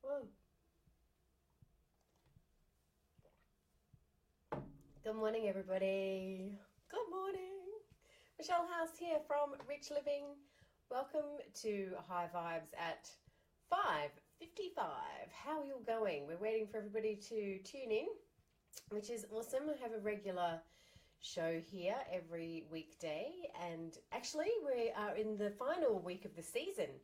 Whoa. Good morning, everybody. Good morning. Michelle House here from Rich Living. Welcome to High Vibes at 5:55. How are you going? We're waiting for everybody to tune in, which is awesome. I have a regular show here every weekday, and actually we are in the final week of the season.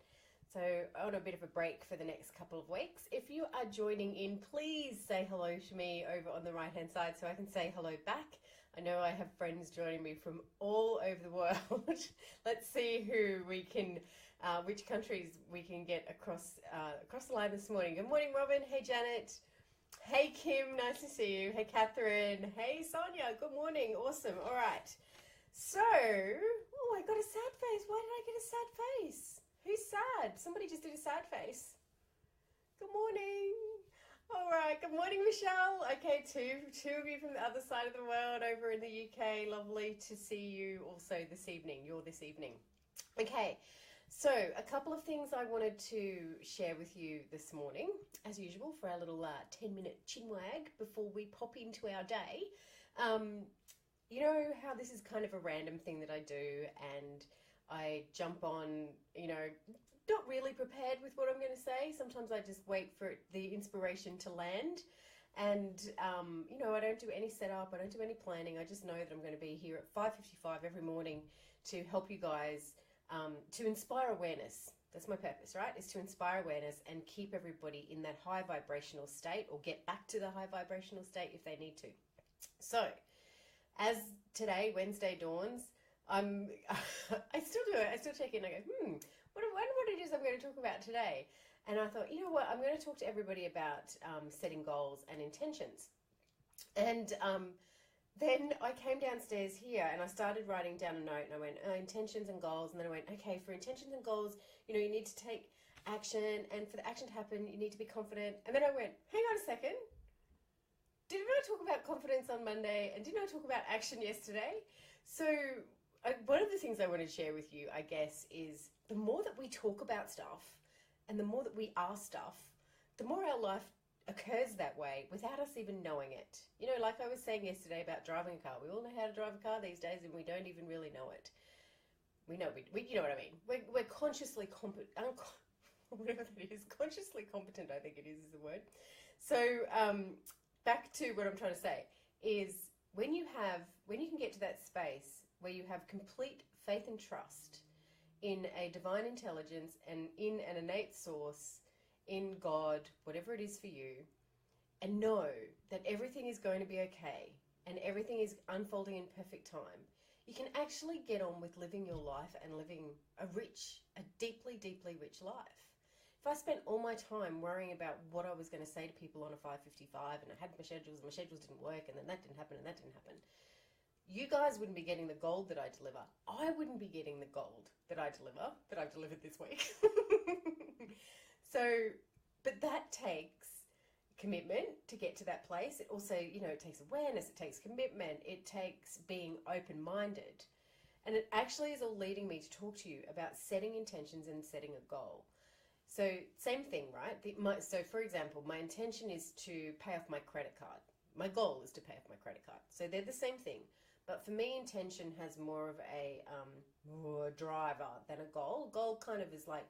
So on a bit of a break for the next couple of weeks. If you are joining in, please say hello to me over on the right-hand side so I can say hello back. I know I have friends joining me from all over the world. Let's see who we can, which countries we can get across the line this morning. Good morning, Robin. Hey, Janet. Hey, Kim. Nice to see you. Hey, Catherine. Hey, Sonia. Good morning. Awesome. All right. So, oh, I got a sad face. Why did I get a sad face? Who's sad? Somebody just did a sad face. Good morning. All right. Good morning, Michelle. Okay, two of you from the other side of the world over in the UK. Lovely to see you also this evening. You're this evening. Okay. So, a couple of things I wanted to share with you this morning, as usual, for our little 10-minute chinwag before we pop into our day. You know how this is kind of a random thing that I do, and I jump on, not really prepared with what I'm going to say. Sometimes I just wait for the inspiration to land. And, I don't do any setup. I don't do any planning. I just know that I'm going to be here at 5:55 every morning to help you guys, to inspire awareness. That's my purpose, right? Is to inspire awareness and keep everybody in that high vibrational state, or get back to the high vibrational state if they need to. So, as today, Wednesday, dawns, I still do it. I still check in. I go, what it is I'm going to talk about today. And I thought, you know what? I'm going to talk to everybody about setting goals and intentions. And then I came downstairs here and I started writing down a note, and I went, intentions and goals. And then I went, okay, for intentions and goals, you need to take action. And for the action to happen, you need to be confident. And then I went, hang on a second. Didn't I talk about confidence on Monday? And didn't I talk about action yesterday? So one of the things I want to share with you, I guess, is the more that we talk about stuff and the more that we are stuff, the more our life occurs that way without us even knowing it. Like I was saying yesterday about driving a car. We all know how to drive a car these days, and we don't even really know it. We know, you know what I mean. We're consciously competent, whatever that is, consciously competent, I think it is the word. So back to what I'm trying to say is when you can get to that space where you have complete faith and trust in a divine intelligence and in an innate source, in God, whatever it is for you, and know that everything is going to be okay and everything is unfolding in perfect time, you can actually get on with living your life and living a deeply, deeply rich life. If I spent all my time worrying about what I was going to say to people on a 5:55 and I had my schedules and my schedules didn't work and then that didn't happen and that didn't happen, you guys wouldn't be getting the gold that I deliver. I wouldn't be getting the gold that I deliver, that I've delivered this week. So, but that takes commitment to get to that place. It also, it takes awareness, it takes commitment, it takes being open-minded. And it actually is all leading me to talk to you about setting intentions and setting a goal. So same thing, right? So for example, my intention is to pay off my credit card. My goal is to pay off my credit card. So they're the same thing. But for me, intention has more of a driver than a goal. Goal kind of is like,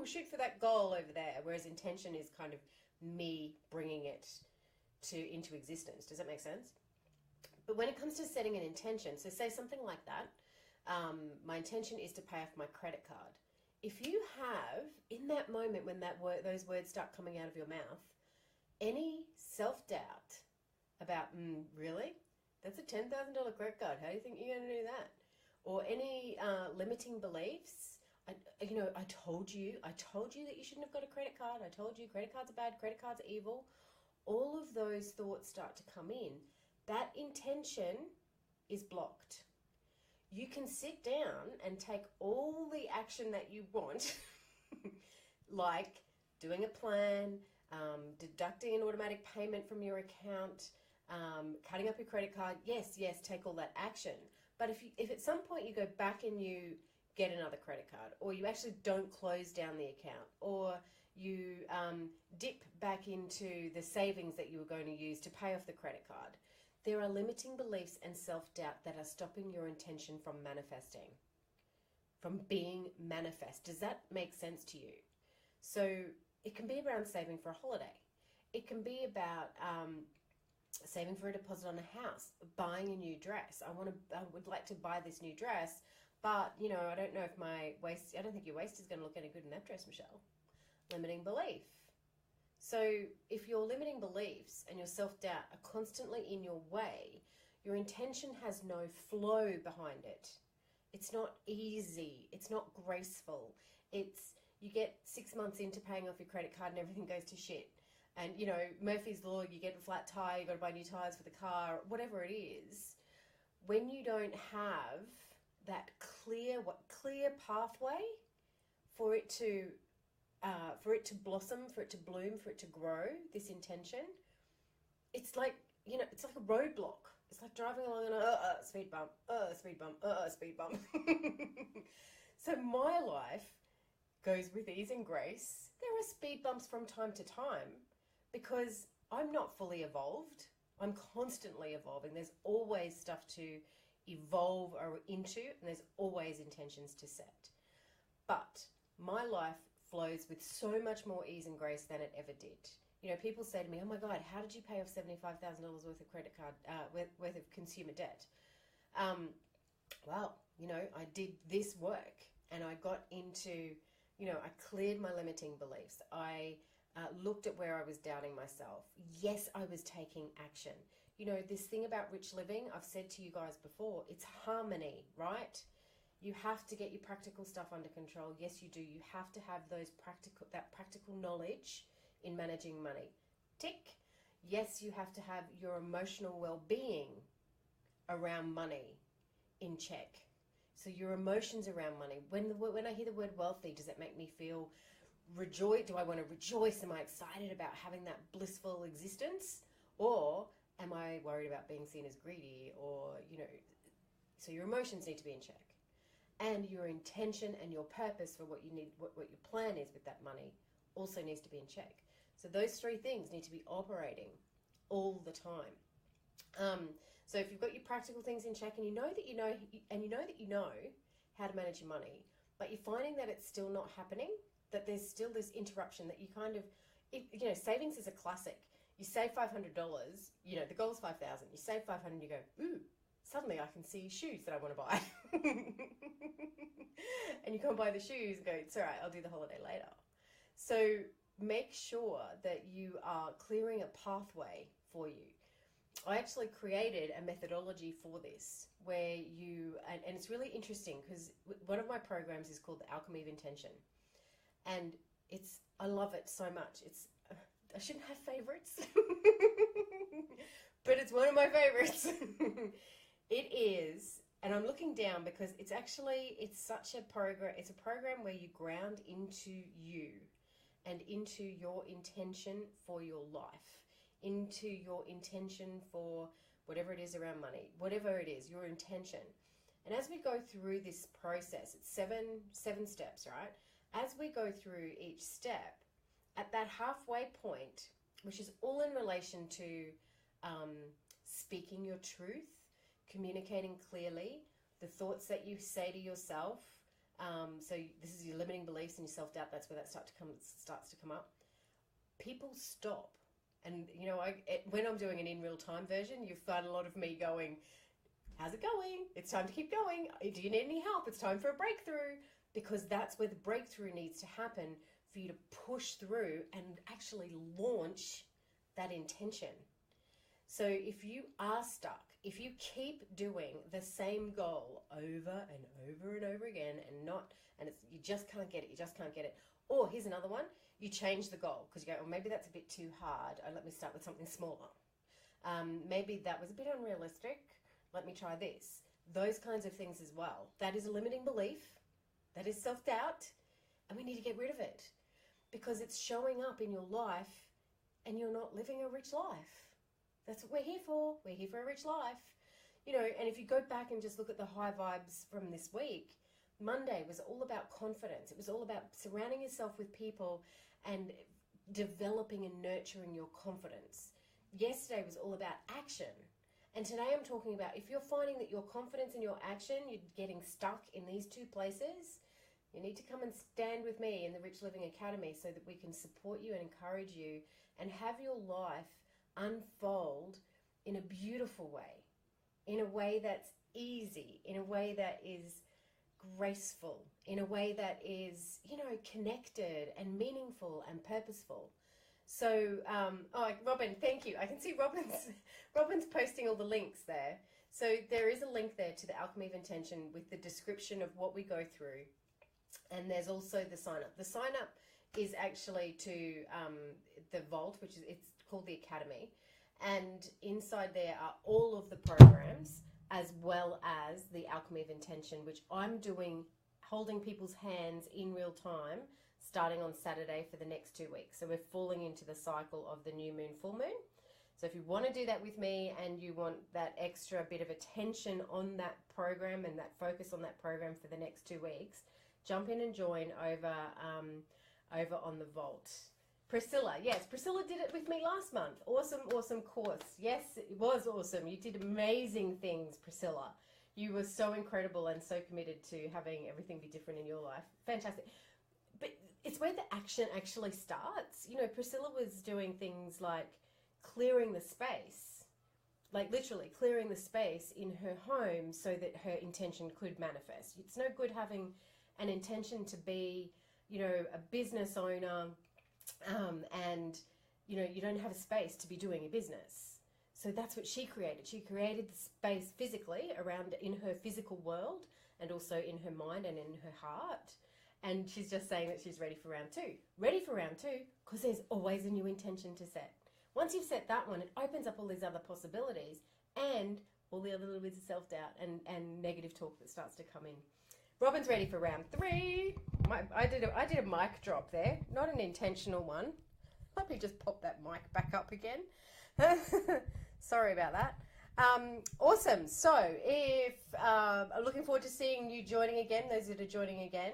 shoot for that goal over there. Whereas intention is kind of me bringing it into existence. Does that make sense? But when it comes to setting an intention, so say something like that, my intention is to pay off my credit card. If you have, in that moment when those words start coming out of your mouth, any self-doubt about, really? That's a $10,000 credit card. How do you think you're going to do that? Or any limiting beliefs. I told you that you shouldn't have got a credit card. I told you credit cards are bad, credit cards are evil. All of those thoughts start to come in. That intention is blocked. You can sit down and take all the action that you want, like doing a plan, deducting an automatic payment from your account, cutting up your credit card. Yes, take all that action. But if at some point you go back and you get another credit card, or you actually don't close down the account, or you dip back into the savings that you were going to use to pay off the credit card. There are limiting beliefs and self-doubt that are stopping your intention from manifesting, from being manifest. Does that make sense to you? So it can be around saving for a holiday. It can be about saving for a deposit on a house, buying a new dress. I would like to buy this new dress, but you know, I don't know if my waist, I don't think your waist is going to look any good in that dress, Michelle. Limiting belief. So if your limiting beliefs and your self-doubt are constantly in your way, your intention has no flow behind it. It's not easy. It's not graceful. You get 6 months into paying off your credit card and everything goes to shit. And, you know, Murphy's Law, you get a flat tire, you got to buy new tires for the car, whatever it is. When you don't have that clear pathway for it to blossom, for it to bloom, for it to grow, this intention, it's like, you know, it's like a roadblock. It's like driving along and speed bump, speed bump, speed bump. So my life goes with ease and grace. There are speed bumps from time to time because I'm not fully evolved. I'm constantly evolving. There's always stuff to evolve into, and there's always intentions to set. But my life flows with so much more ease and grace than it ever did. You know, people say to me, oh my God, how did you pay off $75,000 worth of credit card, worth of consumer debt? Well, you know, I did this work and I got into, you know, I cleared my limiting beliefs. I looked at where I was doubting myself. Yes, I was taking action. You know, this thing about rich living, I've said to you guys before, it's harmony, right? You have to get your practical stuff under control. Yes, you do. You have to have that practical knowledge in managing money. Tick. Yes, you have to have your emotional well-being around money in check. So your emotions around money. When I hear the word wealthy, does it make me feel rejoiced? Do I want to rejoice? Am I excited about having that blissful existence? Or am I worried about being seen as greedy? Or, you know, so your emotions need to be in check. And your intention and your purpose for what you need, what your plan is with that money also needs to be in check. So those three things need to be operating all the time. So if you've got your practical things in check and you know that you know how to manage your money, but you're finding that it's still not happening, that there's still this interruption that you kind of, you know, savings is a classic. You save $500, you know, the goal is 5,000. You save 500 and you go, ooh, suddenly I can see shoes that I want to buy. And you can't buy the shoes and go, it's all right, I'll do the holiday later. So make sure that you are clearing a pathway for you. I actually created a methodology for this where and it's really interesting because one of my programs is called the Alchemy of Intention. And I love it so much. I shouldn't have favorites, but it's one of my favorites. It is, and I'm looking down because it's such a program. It's a program where you ground into you and into your intention for your life, into your intention for whatever it is around money, whatever it is, your intention. And as we go through this process, it's seven steps, right? As we go through each step, at that halfway point, which is all in relation to speaking your truth, communicating clearly, the thoughts that you say to yourself. So this is your limiting beliefs and your self-doubt. That's where that starts to come up. People stop. And, you know, when I'm doing an in real time version, you find a lot of me going, how's it going? It's time to keep going. Do you need any help? It's time for a breakthrough. Because that's where the breakthrough needs to happen for you to push through and actually launch that intention. So if you are stuck, if you keep doing the same goal over and over and over again you just can't get it, or here's another one, you change the goal because you go, well, maybe that's a bit too hard. Let me start with something smaller. Maybe that was a bit unrealistic. Let me try this. Those kinds of things as well. That is a limiting belief. That is self-doubt, and we need to get rid of it because it's showing up in your life and you're not living a rich life. That's what we're here for. We're here for a rich life. You know, and if you go back and just look at the high vibes from this week, Monday was all about confidence. It was all about surrounding yourself with people and developing and nurturing your confidence. Yesterday was all about action. And today I'm talking about if you're finding that your confidence and your action, you're getting stuck in these two places, you need to come and stand with me in the Rich Living Academy so that we can support you and encourage you and have your life unfold in a beautiful way, in a way that's easy, in a way that is graceful, in a way that is, connected and meaningful and purposeful. So, Robin, thank you. I can see Robin's posting all the links there. So there is a link there to the Alchemy of Intention with the description of what we go through. And there's also the sign up. The sign up is actually to the Vault, which is, it's called the Academy. And inside there are all of the programs, as well as the Alchemy of Intention, which I'm doing, holding people's hands in real time, starting on Saturday for the next 2 weeks. So we're falling into the cycle of the new moon, full moon. So if you want to do that with me and you want that extra bit of attention on that program and that focus on that program for the next 2 weeks, jump in and join over on the Vault. Priscilla, yes, Priscilla did it with me last month. Awesome course. Yes, it was awesome. You did amazing things, Priscilla. You were so incredible and so committed to having everything be different in your life. Fantastic. But it's where the action actually starts. Priscilla was doing things like clearing the space, like literally clearing the space in her home so that her intention could manifest. It's no good having an intention to be, a business owner, and you don't have a space to be doing a business. So that's what she created. She created the space physically around in her physical world and also in her mind and in her heart. And she's just saying that she's ready for round 2. Ready for round 2 because there's always a new intention to set. Once you've set that one, it opens up all these other possibilities and all the other little bits of self-doubt and negative talk that starts to come in. Robin's ready for round 3. I did a mic drop there, not an intentional one. Let me just pop that mic back up again. Sorry about that. Awesome. So if I'm looking forward to seeing you joining again, those that are joining again.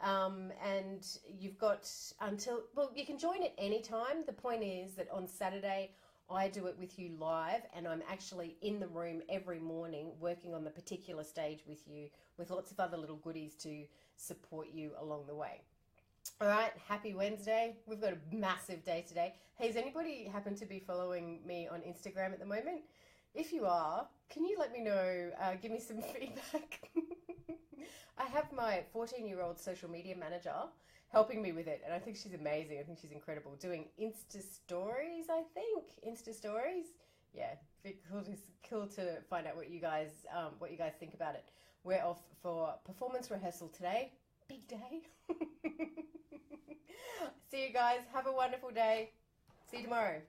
And you've got you can join at any time. The point is that on Saturday, I do it with you live, and I'm actually in the room every morning working on the particular stage with you with lots of other little goodies to support you along the way. All right, happy Wednesday. We've got a massive day today. Hey, does anybody happen to be following me on Instagram at the moment? If you are, can you let me know, give me some feedback? I have my 14-year-old social media manager helping me with it, and I think she's amazing. I think she's incredible. Doing Insta stories, I think. Insta stories. Yeah, cool to find out what you guys think about it. We're off for performance rehearsal today. Big day. See you guys. Have a wonderful day. See you tomorrow.